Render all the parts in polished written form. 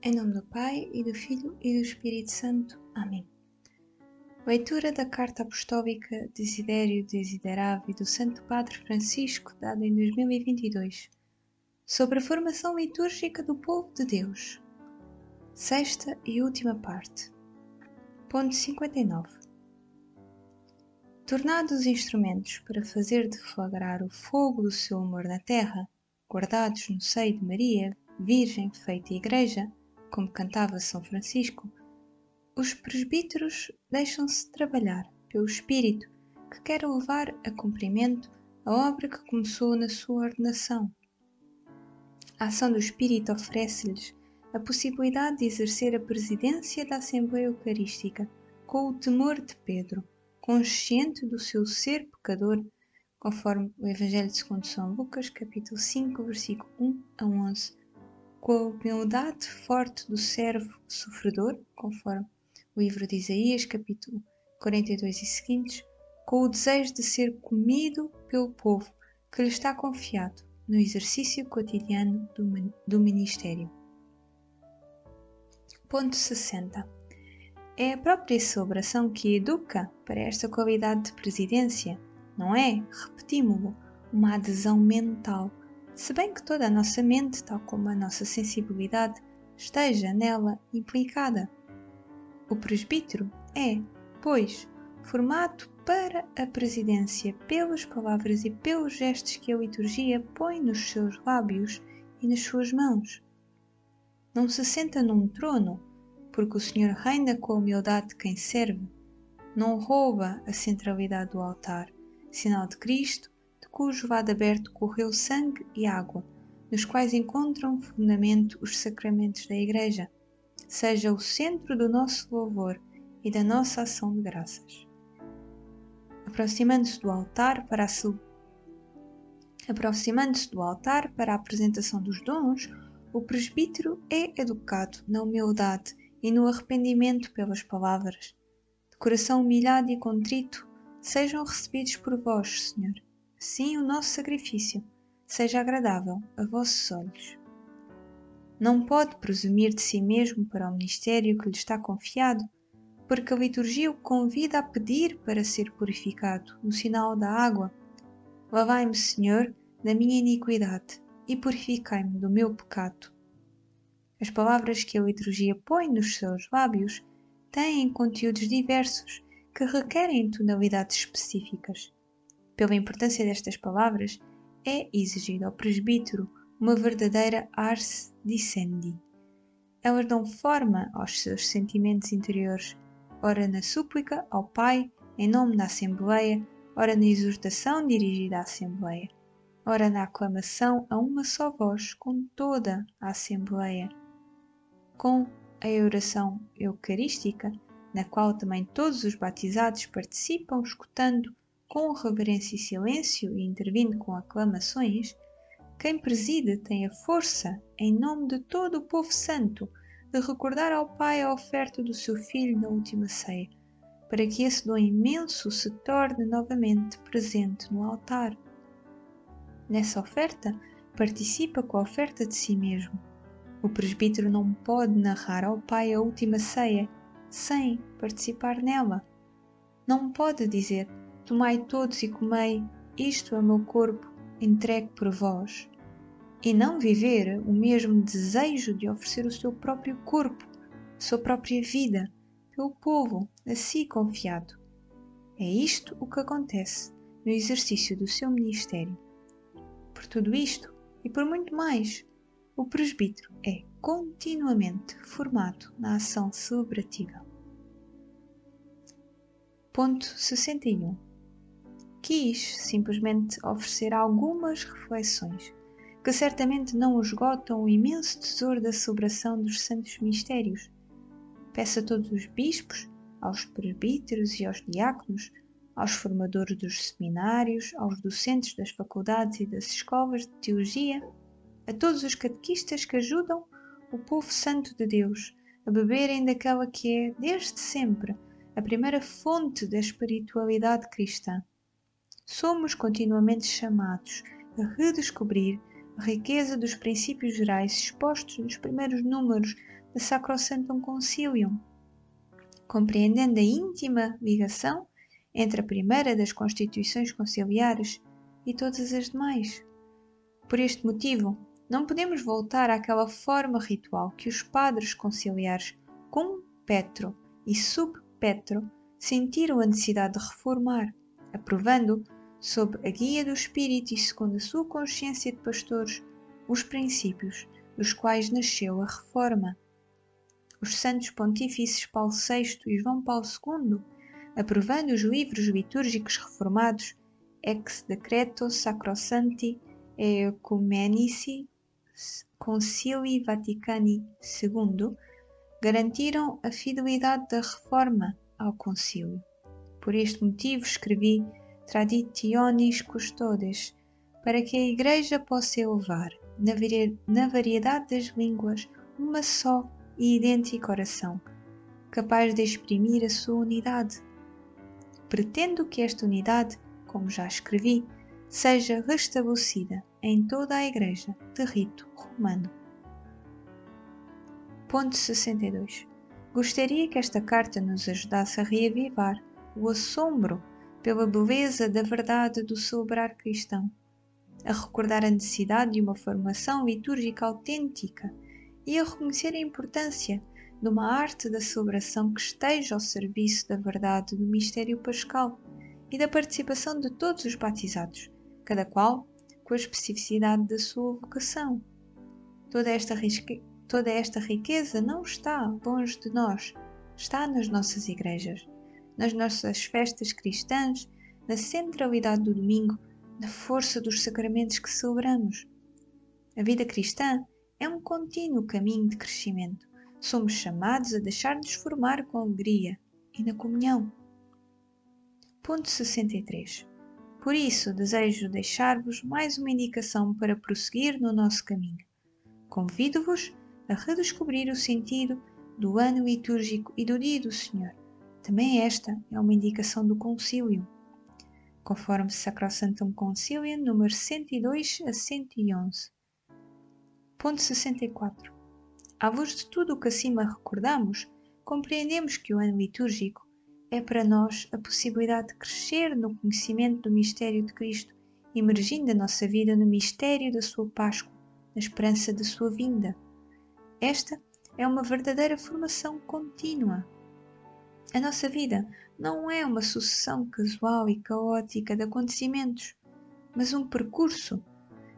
Em nome do Pai, e do Filho, e do Espírito Santo. Amém. Leitura da Carta Apostólica Desidério Desideravi do Santo Padre Francisco, dada em 2022, sobre a formação litúrgica do povo de Deus. Sexta e última parte. Ponto 59. Tornados instrumentos para fazer deflagrar o fogo do seu amor na terra, guardados no seio de Maria, Virgem feita Igreja, como cantava São Francisco, os presbíteros deixam-se trabalhar pelo Espírito que quer levar a cumprimento a obra que começou na sua ordenação. A ação do Espírito oferece-lhes a possibilidade de exercer a presidência da Assembleia Eucarística com o temor de Pedro, consciente do seu ser pecador, conforme o Evangelho segundo São Lucas, capítulo 5, versículo 1 a 11, com a humildade forte do servo sofredor, conforme o livro de Isaías, capítulo 42 e seguintes, com o desejo de ser comido pelo povo que lhe está confiado no exercício cotidiano do ministério. Ponto 60. É a própria celebração que educa para esta qualidade de presidência, não é, repetimos-lo, uma adesão mental, se bem que toda a nossa mente, tal como a nossa sensibilidade, esteja nela implicada. O presbítero é, pois, formado para a presidência pelas palavras e pelos gestos que a liturgia põe nos seus lábios e nas suas mãos. Não se senta num trono, porque o Senhor reina com a humildade de quem serve. Não rouba a centralidade do altar, sinal de Cristo, de cujo lado aberto correu sangue e água, nos quais encontram fundamento os sacramentos da Igreja, seja o centro do nosso louvor e da nossa ação de graças. Aproximando-se do altar para a apresentação dos dons, o presbítero é educado na humildade e no arrependimento pelas palavras. De coração humilhado e contrito, sejam recebidos por vós, Senhor. Assim o nosso sacrifício seja agradável a vossos olhos. Não pode presumir de si mesmo para o ministério que lhe está confiado, porque a liturgia o convida a pedir para ser purificado, no sinal da água. Lavai-me, Senhor, da minha iniquidade, e purificai-me do meu pecado. As palavras que a liturgia põe nos seus lábios têm conteúdos diversos que requerem tonalidades específicas. Pela importância destas palavras, é exigido ao presbítero uma verdadeira ars dicendi. Elas dão forma aos seus sentimentos interiores, ora na súplica ao Pai, em nome da Assembleia, ora na exortação dirigida à Assembleia, ora na aclamação a uma só voz com toda a Assembleia. Com a oração eucarística, na qual também todos os batizados participam, escutando com reverência e silêncio e intervindo com aclamações, quem preside tem a força, em nome de todo o povo santo, de recordar ao Pai a oferta do seu Filho na última ceia, para que esse dom imenso se torne novamente presente no altar. Nessa oferta, participa com a oferta de si mesmo. O presbítero não pode narrar ao Pai a última ceia sem participar nela. Não pode dizer: tomai todos e comei, isto é o meu corpo, entregue por vós, e não viver o mesmo desejo de oferecer o seu próprio corpo, a sua própria vida, pelo povo a si confiado. É isto o que acontece no exercício do seu ministério. Por tudo isto, e por muito mais, o presbítero é continuamente formado na ação celebrativa. Ponto 61. Quis simplesmente oferecer algumas reflexões que certamente não esgotam o imenso tesouro da celebração dos santos mistérios. Peço a todos os bispos, aos presbíteros e aos diáconos, aos formadores dos seminários, aos docentes das faculdades e das escolas de teologia, a todos os catequistas que ajudam o povo santo de Deus a beberem daquela que é, desde sempre, a primeira fonte da espiritualidade cristã. Somos continuamente chamados a redescobrir a riqueza dos princípios gerais expostos nos primeiros números da Sacrosanctum Concilium, compreendendo a íntima ligação entre a primeira das constituições conciliares e todas as demais. Por este motivo, não podemos voltar àquela forma ritual que os padres conciliares cum petro e sub petro sentiram a necessidade de reformar, aprovando, sob a guia do Espírito e segundo a sua consciência de pastores, os princípios dos quais nasceu a reforma. Os santos pontífices Paulo VI e João Paulo II, aprovando os livros litúrgicos reformados ex decreto Sacrosancti Ecumenici Concilii Vaticani II, garantiram a fidelidade da reforma ao concílio. Por este motivo escrevi Traditionis Custodes, para que a Igreja possa elevar, na variedade das línguas, uma só e idêntica oração, capaz de exprimir a sua unidade. Pretendo que esta unidade, como já escrevi, seja restabelecida em toda a Igreja de rito romano. Ponto 62. Gostaria que esta carta nos ajudasse a reavivar o assombro pela beleza da verdade do celebrar cristão, a recordar a necessidade de uma formação litúrgica autêntica e a reconhecer a importância de uma arte da celebração que esteja ao serviço da verdade do mistério pascal e da participação de todos os batizados, cada qual com a especificidade da sua vocação. Toda esta riqueza não está longe de nós, está nas nossas igrejas, nas nossas festas cristãs, na centralidade do domingo, na força dos sacramentos que celebramos. A vida cristã é um contínuo caminho de crescimento. Somos chamados a deixar-nos formar com alegria e na comunhão. Ponto 63. Por isso, desejo deixar-vos mais uma indicação para prosseguir no nosso caminho. Convido-vos a redescobrir o sentido do ano litúrgico e do Dia do Senhor. Também esta é uma indicação do Concílio, conforme Sacrosanctum Concilium número 102 a 111. Ponto 64. À luz de tudo o que acima recordamos, compreendemos que o ano litúrgico é para nós a possibilidade de crescer no conhecimento do mistério de Cristo, emergindo a nossa vida no mistério da sua Páscoa, na esperança da sua vinda. Esta é uma verdadeira formação contínua. A nossa vida não é uma sucessão casual e caótica de acontecimentos, mas um percurso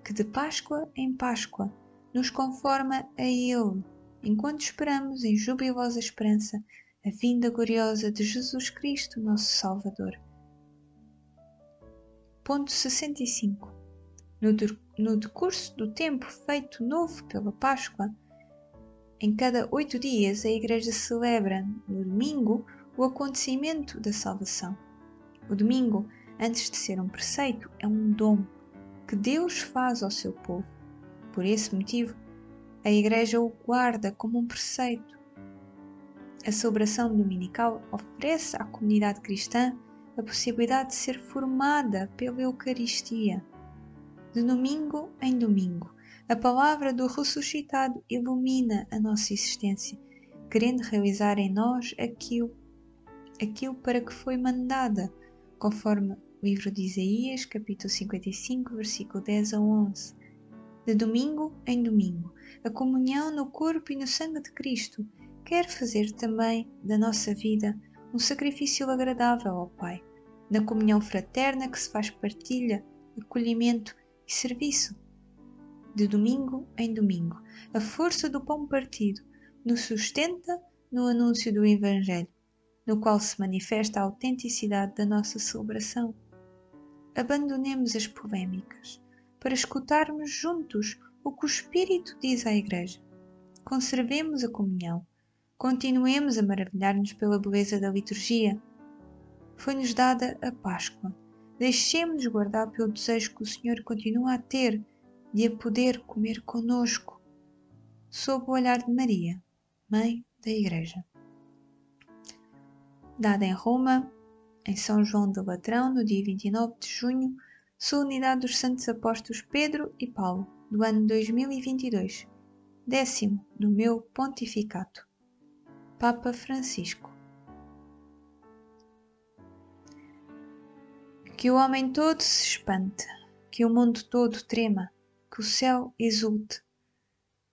que de Páscoa em Páscoa nos conforma a Ele, enquanto esperamos em jubilosa esperança a vinda gloriosa de Jesus Cristo, nosso Salvador. Ponto 65. No decurso do tempo feito novo pela Páscoa, em cada 8 dias a Igreja celebra, no domingo, o acontecimento da salvação. O domingo, antes de ser um preceito, é um dom que Deus faz ao seu povo. Por esse motivo, a Igreja o guarda como um preceito. A celebração dominical oferece à comunidade cristã a possibilidade de ser formada pela Eucaristia. De domingo em domingo, a palavra do ressuscitado ilumina a nossa existência, querendo realizar em nós aquilo para que foi mandada, conforme o livro de Isaías, capítulo 55, versículo 10 a 11. De domingo em domingo, a comunhão no corpo e no sangue de Cristo quer fazer também da nossa vida um sacrifício agradável ao Pai, na comunhão fraterna que se faz partilha, acolhimento e serviço. De domingo em domingo, a força do pão partido nos sustenta no anúncio do Evangelho, no qual se manifesta a autenticidade da nossa celebração. Abandonemos as polémicas para escutarmos juntos o que o Espírito diz à Igreja. Conservemos a comunhão, continuemos a maravilhar-nos pela beleza da liturgia. Foi-nos dada a Páscoa. Deixemos-nos guardar pelo desejo que o Senhor continua a ter de a poder comer conosco, sob o olhar de Maria, Mãe da Igreja. Dada em Roma, em São João de Latrão, no dia 29 de junho, solenidade dos Santos Apóstolos Pedro e Paulo, do ano 2022, 10º do meu pontificado. Papa Francisco. Que o homem todo se espante, que o mundo todo trema, que o céu exulte,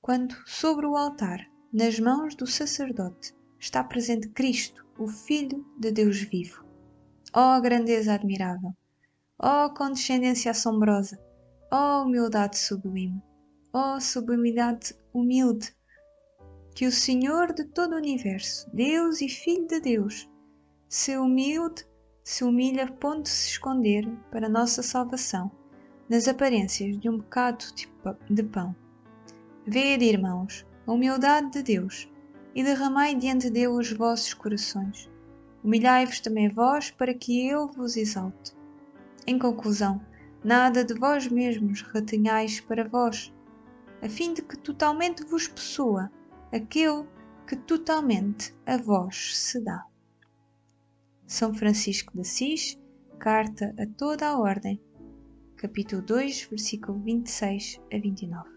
quando sobre o altar, nas mãos do sacerdote, está presente Cristo, o Filho de Deus vivo. Ó grandeza admirável! Ó condescendência assombrosa! Ó humildade sublime! Ó sublimidade humilde! Que o Senhor de todo o universo, Deus e Filho de Deus, se humilha pondo-se esconder para nossa salvação nas aparências de um bocado de pão. Vede, irmãos, a humildade de Deus, e derramai diante dele os vossos corações. Humilhai-vos também vós, para que ele vos exalte. Em conclusão, nada de vós mesmos retenhais para vós, a fim de que totalmente vos possua aquele que totalmente a vós se dá. São Francisco de Assis, Carta a toda a Ordem, capítulo 2, versículo 26 a 29.